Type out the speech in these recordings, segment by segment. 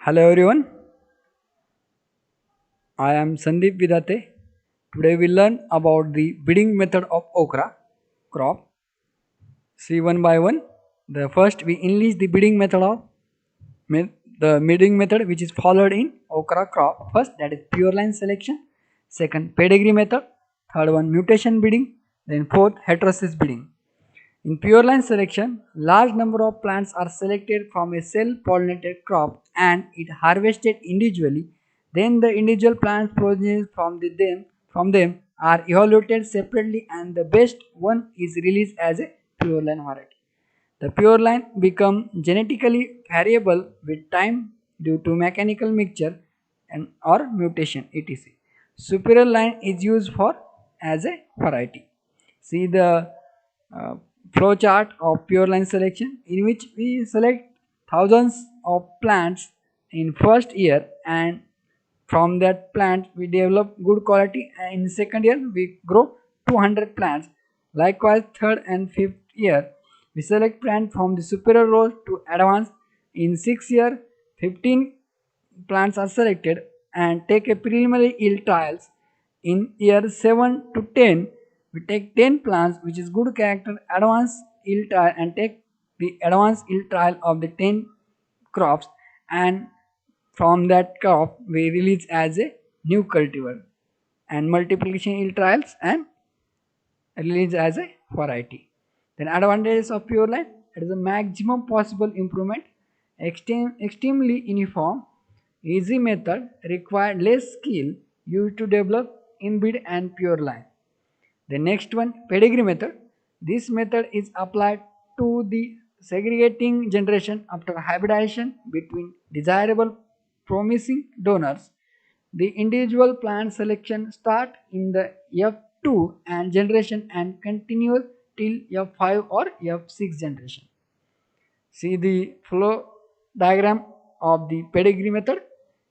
Hello everyone, I am Sandeep Vidate. Today we learn about the bidding method of okra crop. See one by one. The first we enlist the bidding method of the bidding method which is followed in okra crop. First that is pure line selection. Second pedigree method. Third one mutation bidding. Then fourth heterosis bidding. In pure line selection, large number of plants are selected from a cell-pollinated crop and it harvested individually. Then the individual plant progeny from them are evaluated separately and the best one is released as a pure line variety. The pure line become genetically variable with time due to mechanical mixture and or mutation etc. Superior line is used for as a variety. See the uh, flow chart of pure line selection in which we select thousands of plants in first year and from that plant we develop good quality and in second year we grow 200 plants. Likewise third and fifth year we select plant from the superior rows to advance. In 6 year 15 plants are selected and take a preliminary yield trials. In year 7 to 10 we take 10 plants which is good character advanced yield trial and take the advanced yield trial of the 10 crops, and from that crop we release as a new cultivar and multiplication yield trials and release as a variety. Then advantages of pure line, it is the maximum possible improvement, extremely uniform, easy method, require less skill used to develop inbreed and pure line. The next one, pedigree method. This method is applied to the segregating generation after hybridization between desirable promising donors. The individual plant selection start in the F2 and generation and continues till F5 or F6 generation. See the flow diagram of the pedigree method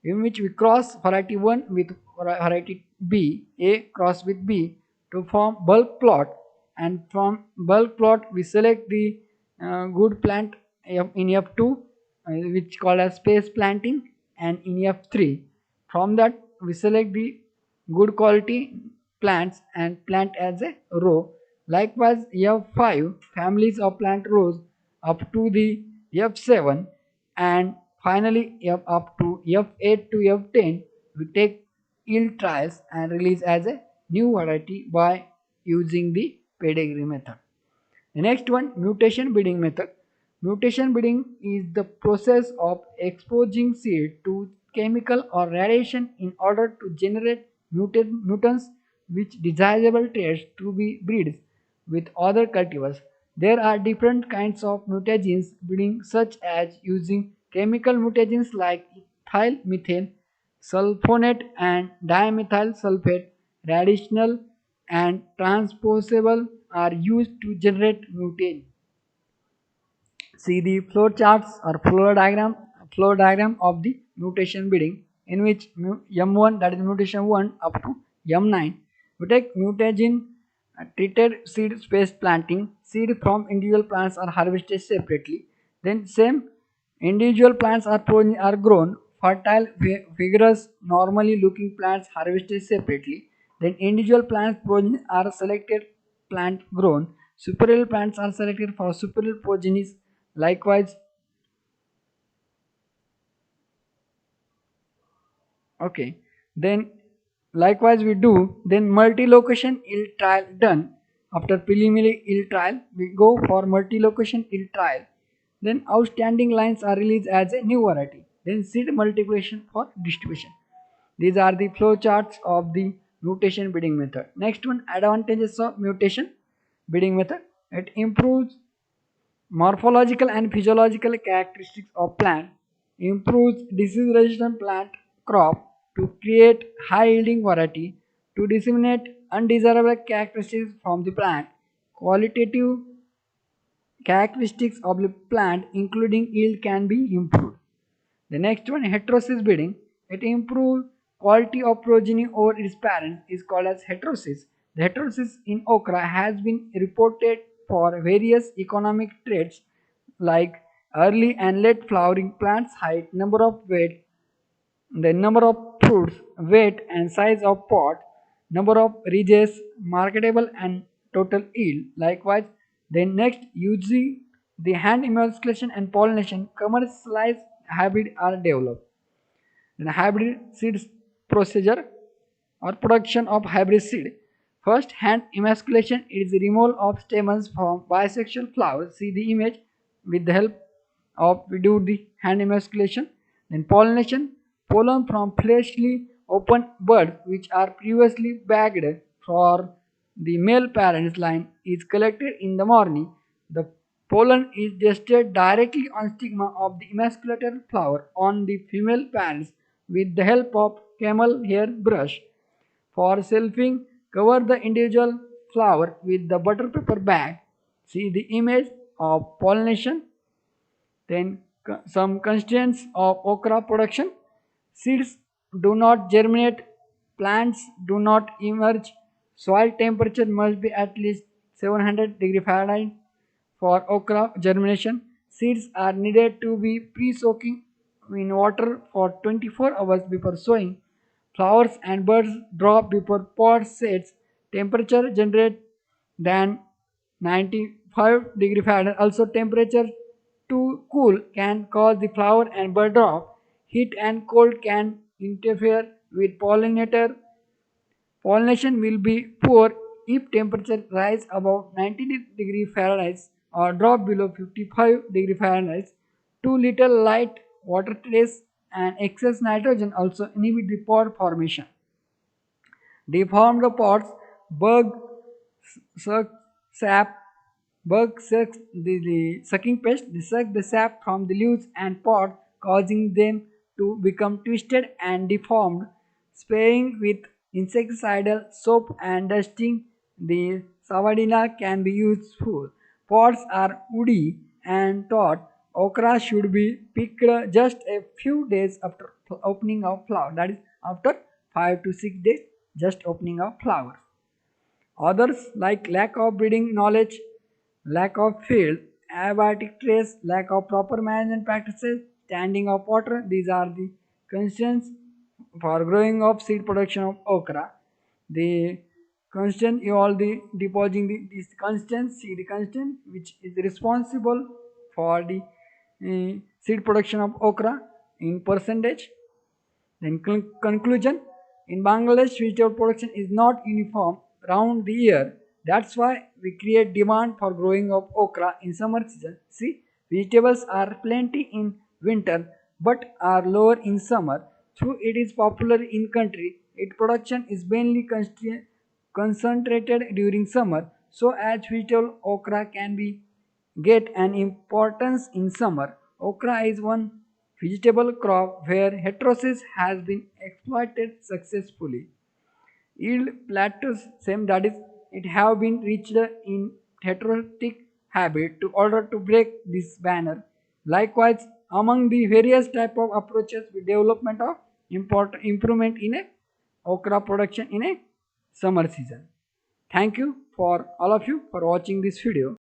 in which we cross variety 1 with variety B, A cross with B to form bulk plot, and from bulk plot we select the good plant in F2 which called as space planting, and in F3 from that we select the good quality plants and plant as a row. Likewise F5 families of plant rows up to the F7, and finally up to F8 to F10 we take yield trials and release as a new variety by using the pedigree method. The next one, mutation breeding method. Mutation breeding is the process of exposing seed to chemical or radiation in order to generate mutants which desirable traits to be bred with other cultivars. There are different kinds of mutagens breeding such as using chemical mutagens like ethyl methane, sulfonate and dimethyl sulfate, raditional and transposable are used to generate mutane. See the flow charts or flow diagram of the mutation breeding in which M1, that is mutation 1 up to M9. We take mutagen treated seed space planting. Seed from individual plants are harvested separately. Then same individual plants are grown. Fertile, vigorous, normally looking plants harvested separately. Then individual plants are selected, plant grown. Superior plants are selected for superior progenies. Likewise, okay. Then likewise we do. Then multi-location yield trial done. After preliminary yield trial, we go for multi-location yield trial. Then outstanding lines are released as a new variety. Then seed multiplication for distribution. These are the flow charts of the mutation breeding method. Next one, advantages of mutation breeding method. It improves morphological and physiological characteristics of plant, improves disease resistant plant crop to create high yielding variety, to disseminate undesirable characteristics from the plant, qualitative characteristics of the plant including yield can be improved. The next one, heterosis breeding. It improves quality of progeny over its parents is called as heterosis. The heterosis in okra has been reported for various economic traits like early and late flowering plants height, number of weight, the number of fruits, weight and size of pot, number of ridges, marketable and total yield. Likewise, then next using the hand emasculation and pollination, commercialized hybrid are developed. Then hybrid seeds procedure or production of hybrid seed. First, hand emasculation is the removal of stamens from bisexual flowers. See the image with the help of we do the hand emasculation. Then pollination, pollen from freshly opened birds which are previously bagged for the male parents line is collected in the morning. The pollen is digested directly on stigma of the emasculated flower on the female parents with the help of camel hair brush. For selfing, cover the individual flower with the butter paper bag. See the image of pollination. Then some constraints of okra production. Seeds do not germinate, plants do not emerge, soil temperature must be at least 700 degree Fahrenheit for okra germination. Seeds are needed to be pre-soaking in water for 24 hours before sowing. Flowers and buds drop before pod sets. Temperature generate than 95 degree Fahrenheit. Also, temperature too cool can cause the flower and bud drop. Heat and cold can interfere with pollinator. Pollination will be poor if temperature rise above 90 degree Fahrenheit or drop below 55 degree Fahrenheit. Too little light, water trace and excess nitrogen also inhibit the pod formation. Deformed pods, bug suck sap, bug sucks the sucking pest, they suck the sap from the leaves and pod, causing them to become twisted and deformed. Spraying with insecticidal soap and dusting the savadina can be useful. Pods are woody and taut. Okra should be picked just a few days after opening of flower. That is after 5 to 6 days just opening of flowers. Others like lack of breeding knowledge, lack of field, abiotic trace, lack of proper management practices, standing of water. These are the constraints for growing of seed production of okra. The constant you all the depositing these constants, see the constant which is responsible for the seed production of okra in percentage. Then conclusion, in Bangladesh vegetable production is not uniform round the year. That's why we create demand for growing of okra in summer season. See, vegetables are plenty in winter but are lower in summer. Though it is popular in country, its production is mainly concentrated during summer. So as vegetable okra can be get an importance in summer. Okra is one vegetable crop where heterosis has been exploited successfully. Yield plateaus same that is it have been reached in heterotic habit to order to break this banner. Likewise, among the various type of approaches with development of improvement in a okra production in a summer season. Thank you for all of you for watching this video.